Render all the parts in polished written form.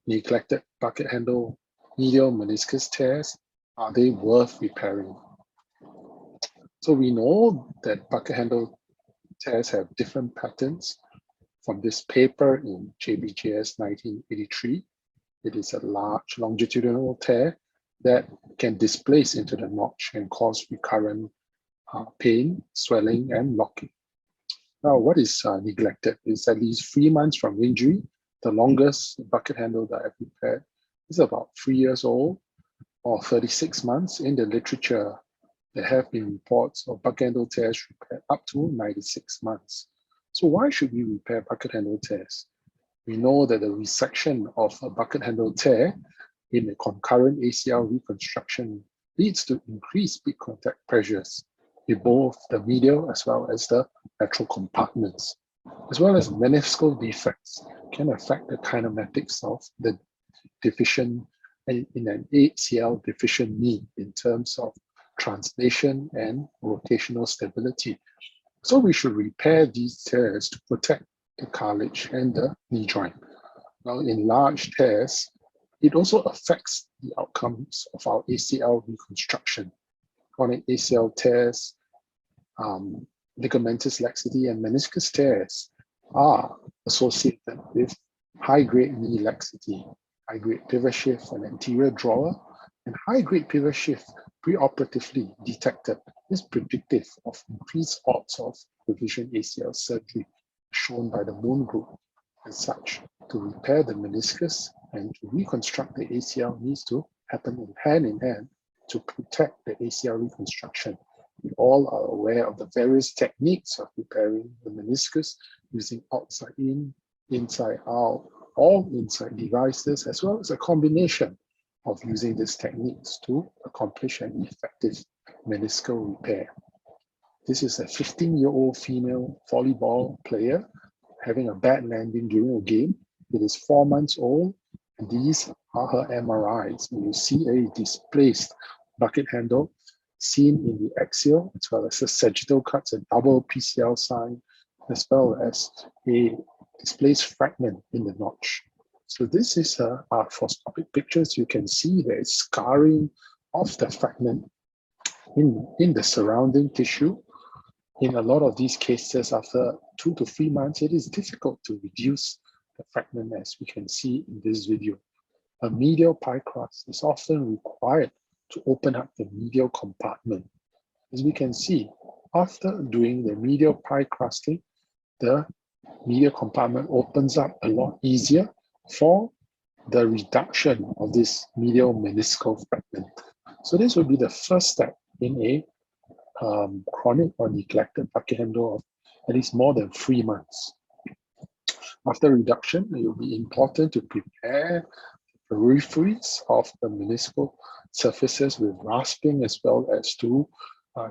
neglected bucket handle medial meniscus tears, are they worth repairing? So we know that bucket handle tears have different patterns. From this paper in JBJS 1983, it is a large longitudinal tear that can displace into the notch and cause recurrent pain, swelling, and locking. Now, what is neglected is at least 3 months from injury. The longest bucket handle that I've repaired is about 3 years old, or 36 months. In the literature, there have been reports of bucket handle tears repaired up to 96 months. So why should we repair bucket handle tears? We know that the resection of a bucket handle tear in a concurrent ACL reconstruction leads to increased peak contact pressures in both the medial as well as the lateral compartments, as well as meniscal defects can affect the kinematics of the deficient in an ACL deficient knee in terms of translation and rotational stability. So we should repair these tears to protect the cartilage and the knee joint. Now, in large tears, it also affects the outcomes of our ACL reconstruction. Chronic ACL tears, ligamentous laxity, and meniscus tears are associated with high-grade knee laxity, high-grade pivot shift and anterior drawer, and high-grade pivot shift preoperatively detected is predictive of increased odds of revision ACL surgery, shown by the Moon group. As such, to repair the meniscus and to reconstruct the ACL needs to happen in hand to protect the ACL reconstruction. We all are aware of the various techniques of repairing the meniscus using outside in, inside out, all inside devices, as well as a combination of using these techniques to accomplish an effective meniscal repair. This is a 15-year-old female volleyball player having a bad landing during a game. It is 4 months old, and these are her MRIs. And you see a displaced bucket handle seen in the axial, as well as the sagittal cuts, a double PCL sign, as well as a displaced fragment in the notch. So this is arthroscopic pictures. You can see there is scarring of the fragment in the surrounding tissue. In a lot of these cases, after 2 to 3 months, it is difficult to reduce the fragment, as we can see in this video. A medial pie crust is often required to open up the medial compartment. As we can see, after doing the medial pie crusting, the medial compartment opens up a lot easier for the reduction of this medial meniscal fragment. So this would be the first step in a chronic or neglected bucket handle of at least more than 3 months. After reduction, it will be important to prepare the peripheries of the meniscal surfaces with rasping, as well as to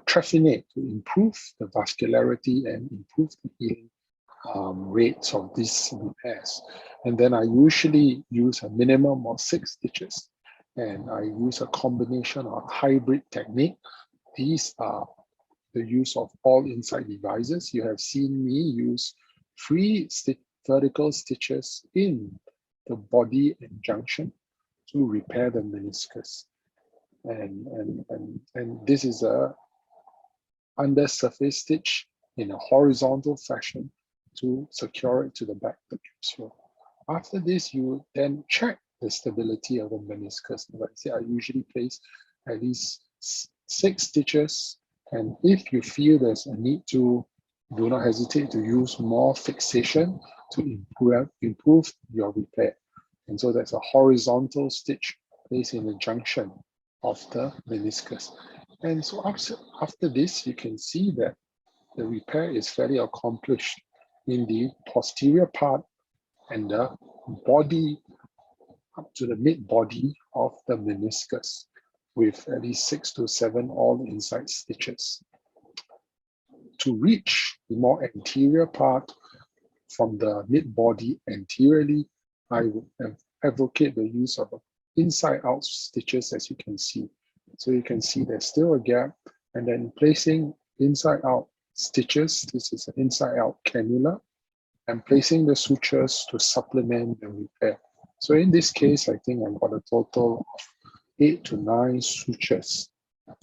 trephinate to improve the vascularity and improve the healing rates of these repairs. And then I usually use a minimum of 6 stitches, and I use a combination of hybrid technique. These are the use of all inside devices. You have seen me use 3 vertical stitches in the body and junction to repair the meniscus. And this is a under surface stitch in a horizontal fashion to secure it to the back of the capsule. After this, you then check the stability of the meniscus. Like I say, I usually place at least 6 stitches, and if you feel there's a need to, do not hesitate to use more fixation to improve your repair. And so there's a horizontal stitch placed in the junction of the meniscus. And so after this, you can see that the repair is fairly accomplished in the posterior part and the body up to the mid-body of the meniscus, with at least 6 to 7 all inside stitches. To reach the more anterior part from the mid-body anteriorly, I would advocate the use of inside-out stitches, as you can see. So you can see there's still a gap, and then placing inside-out stitches, this is an inside-out cannula, and placing the sutures to supplement the repair. So in this case, I think I've got a total of 8 to 9 sutures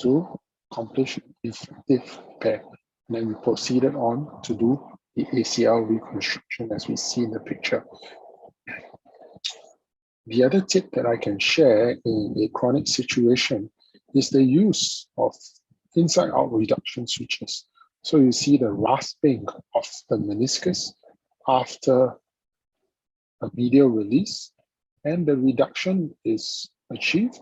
to accomplish effective repair. And then we proceeded on to do the ACL reconstruction as we see in the picture. The other tip that I can share in a chronic situation is the use of inside-out reduction sutures. So you see the rasping of the meniscus after a medial release, and the reduction is achieved.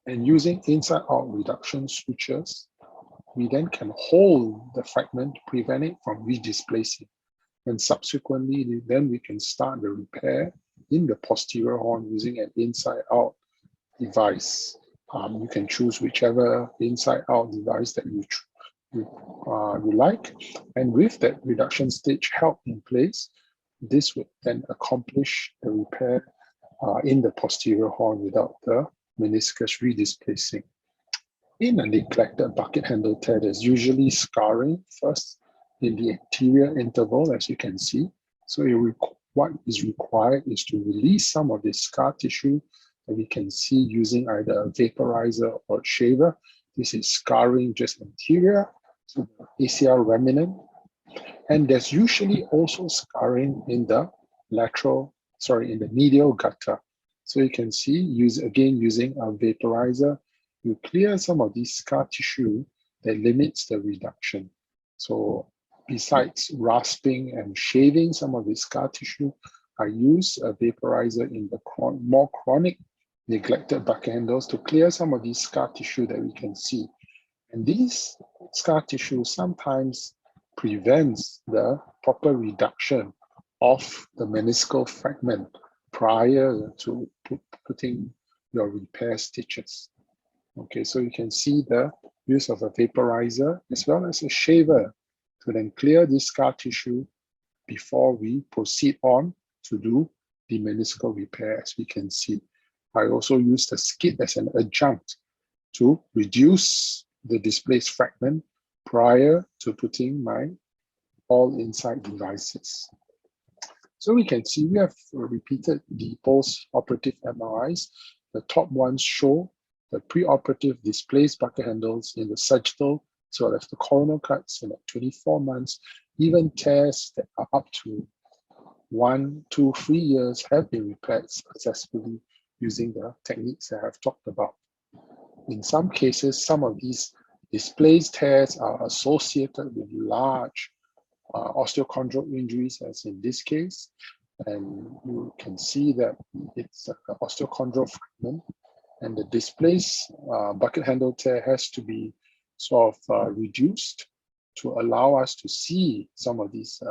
And using inside-out reduction sutures, we then can hold the fragment to prevent it from redisplacing. And subsequently, then we can start the repair in the posterior horn using an inside-out device. You can choose whichever inside-out device that you like. And with that reduction stage held in place, this would then accomplish the repair in the posterior horn without the meniscus redisplacing. In a neglected bucket handle tear, there's usually scarring first in the anterior interval, as you can see. So what is required is to release some of this scar tissue that we can see using either a vaporizer or a shaver. This is scarring just anterior to the ACL remnant. And there's usually also scarring in the in the medial gutter. So you can see, using a vaporizer, you clear some of this scar tissue that limits the reduction. So besides rasping and shaving some of the scar tissue, I use a vaporizer in the more chronic neglected bucket handles to clear some of these scar tissue that we can see. And these scar tissue sometimes prevents the proper reduction of the meniscal fragment prior to putting your repair stitches. Okay, so you can see the use of a vaporizer as well as a shaver to then clear this scar tissue before we proceed on to do the meniscal repair, as we can see. I also use the skid as an adjunct to reduce the displaced fragment prior to putting my all-inside devices. So we can see we have repeated the post-operative MRIs. The top ones show the pre-operative displaced bucket handles in the sagittal, as well as the coronal cuts in 24 months. Even tears that are up to 1, 2, 3 years have been repaired successfully using the techniques that I've talked about. In some cases, some of these displaced tears are associated with large osteochondral injuries, as in this case. And you can see that it's an osteochondral fragment, and the displaced bucket handle tear has to be sort of reduced to allow us to see some of these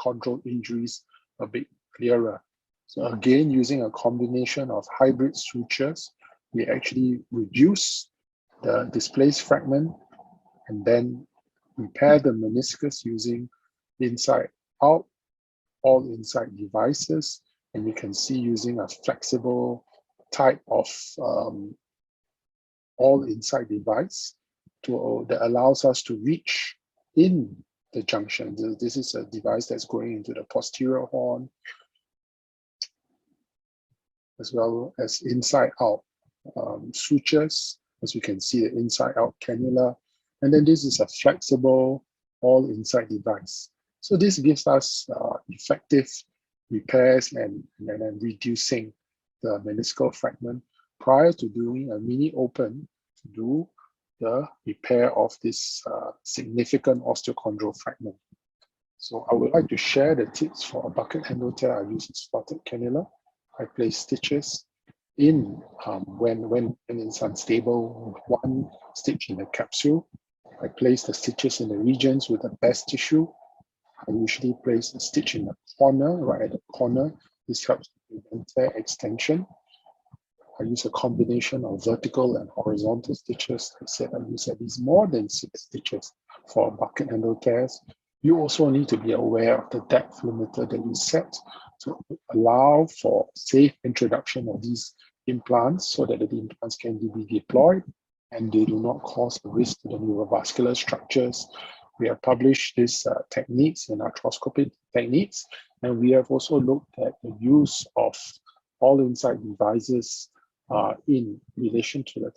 chondral injuries a bit clearer. So again, using a combination of hybrid sutures, we actually reduce the displaced fragment and then repair the meniscus using inside-out, all-inside devices. And you can see using a flexible type of all-inside device that allows us to reach in the junction. This is a device that's going into the posterior horn, as well as inside-out sutures, as you can see, the inside-out cannula. And then this is a flexible all-inside device. So this gives us effective repairs and reducing the meniscal fragment prior to doing a mini open to do the repair of this significant osteochondral fragment. So I would like to share the tips for a bucket handle tear. I use a slotted cannula. I place stitches in when it's unstable, one stitch in the capsule. I place the stitches in the regions with the best tissue. I usually place a stitch in the corner, right at the corner. This helps to prevent tear extension. I use a combination of vertical and horizontal stitches. I said I use at least more than 6 stitches for bucket handle tears. You also need to be aware of the depth limiter that you set to allow for safe introduction of these implants so that the implants can be deployed and they do not cause a risk to the neurovascular structures. We have published these techniques in arthroscopic techniques, and we have also looked at the use of all inside devices in relation to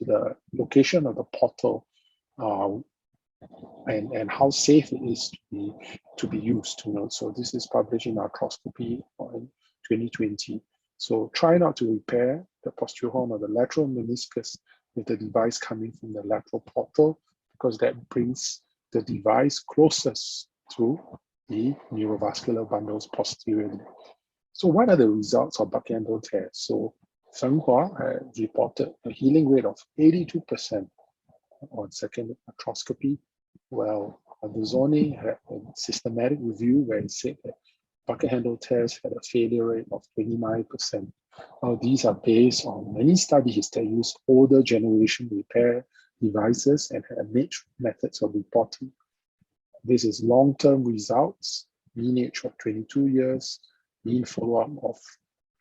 the location of the portal, and how safe it is to be used. So this is published in Arthroscopy in 2020. So try not to repair the posterior horn or the lateral meniscus with the device coming from the lateral portal, because that brings the device closest to the neurovascular bundles posteriorly. So what are the results of bucket handle tears? So Feng Hua reported a healing rate of 82% on second arthroscopy. Well, Aduzoni had a systematic review where it said that bucket handle tears had a failure rate of 29%. These are based on many studies that use older generation repair devices and have mixed methods of reporting. This is long-term results, mean age of 22 years, mean follow-up of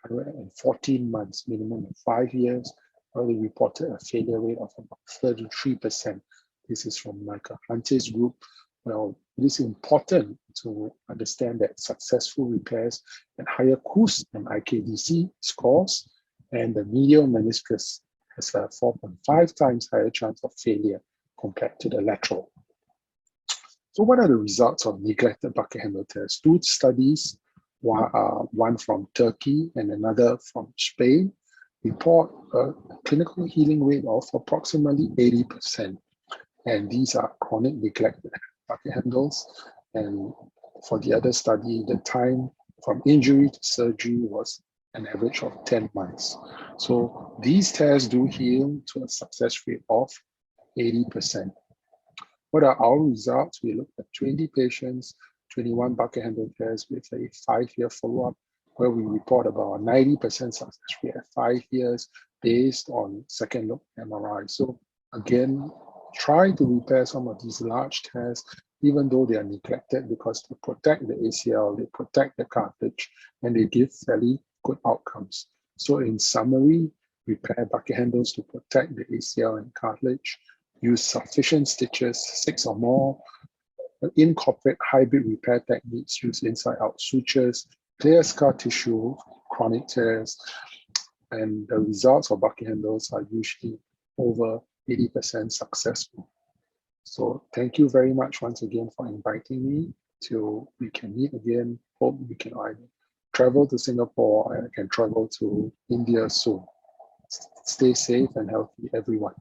114 months, minimum of 5 years. They reported a failure rate of about 33%. This is from Michael Hunter's group. Well, it is important to understand that successful repairs and higher KUS and IKDC scores, and the medial meniscus has a 4.5 times higher chance of failure compared to the lateral. So what are the results of neglected bucket handle tears? Two studies, one from Turkey and another from Spain, report a clinical healing rate of approximately 80%. And these are chronic neglected bucket handles. And for the other study, the time from injury to surgery was an average of 10 months. So these tears do heal to a success rate of 80%. What are our results? We looked at 20 patients, 21 bucket handle tears with a 5-year follow-up, where we report about 90% success rate at 5 years based on second look MRI. So again, try to repair some of these large tears, even though they are neglected, because they protect the ACL, they protect the cartilage, and they give fairly good outcomes. So in summary, repair bucket handles to protect the ACL and cartilage, use sufficient stitches, 6 or more, incorporate hybrid repair techniques, use inside-out sutures, clear scar tissue, chronic tears, and the results of bucket handles are usually over 80% successful. So thank you very much once again for inviting me. Till we can meet again. Hope we can either travel to Singapore and can travel to India soon. Stay safe and healthy, everyone.